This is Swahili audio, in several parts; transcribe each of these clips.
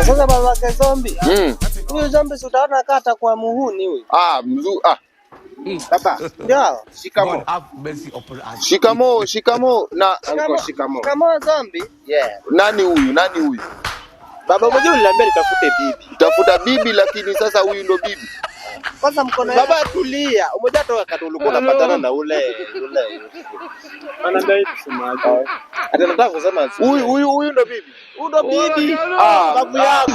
Sasa babake Zombi. Huyu Zombi si utaona kata kwa muhuni huyu. Baba. Ndio. Shikamoo. Shikamoo na Uncle shikamoo. Shikamoo Zombi. Yeah. Nani huyu? Baba mmoja uliniambia nitafute bibi. Tafuta bibi, lakini sasa huyu ndo bibi. Kwanza mkono baba tulia. Umoja toka kati ulikuwa unapatana na ule. anadai kusemaje? Hata nataka kusema Huyu ndo bibi. huyu ndo bibi. Babu yangu.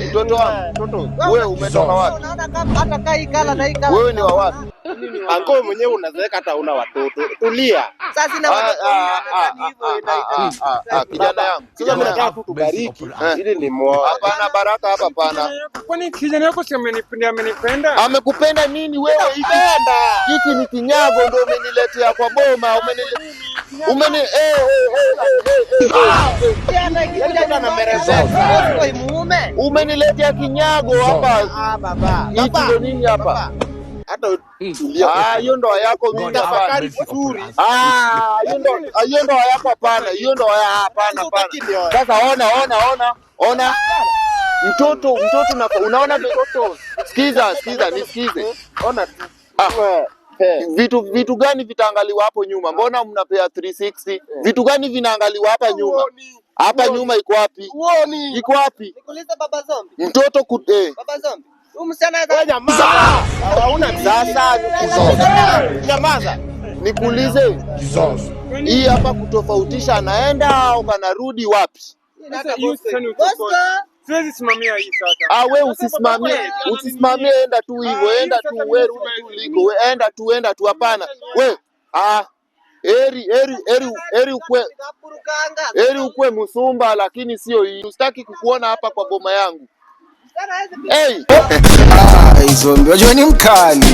Mtoto wangu. Wewe umetoka wapi? Unaona kama hata kai kala na hii kala. Wewe ni wa wapi? Anko mwenyewe unazeeka hata una watoto. Tulia. Sasa sina watoto Kijana yangu. Sasa nataka tu tubariki ili ni moa. Hapana baraka hapa pana. Kwani kijana yako si amenipenda? Amekupenda nini wewe? Hiki ni kinyago ndio umeniletea kwa boma, umeniletea kinyago hapa. Baba. Hiki ndio nini hapa? Hata tulia. Hiyo ndoa yako mimi tafakari vizuri. Hiyo ndoa yako hapana. Hiyo ndoa hapana. Sasa ona. Mtoto unaona mtoto. Sikiza nisikize. Ona tu. Vitu gani vitaangaliwa hapo nyuma? Mbona mnapea 360? Vitu gani vinaangaliwa hapa nyuma? Hapa nyuma iko wapi? Iko wapi? Nikuulize baba Zombi. Mtoto Baba Zombi. Huyu msichana nyamaza. Hauna sasa nyamaza. Nikuulize. Hii hapa kutofautisha anaenda au kanarudi wapi? Siwezi simamia hii sasa. Wewe usisimamie, enda tu hivyo, wewe rudi tu uliko, enda tu hapana. Wewe Eri ukwe Musumba, lakini sio hii. Usitaki kukuona hapa kwa boma yangu. Zombi wajua ni mkali.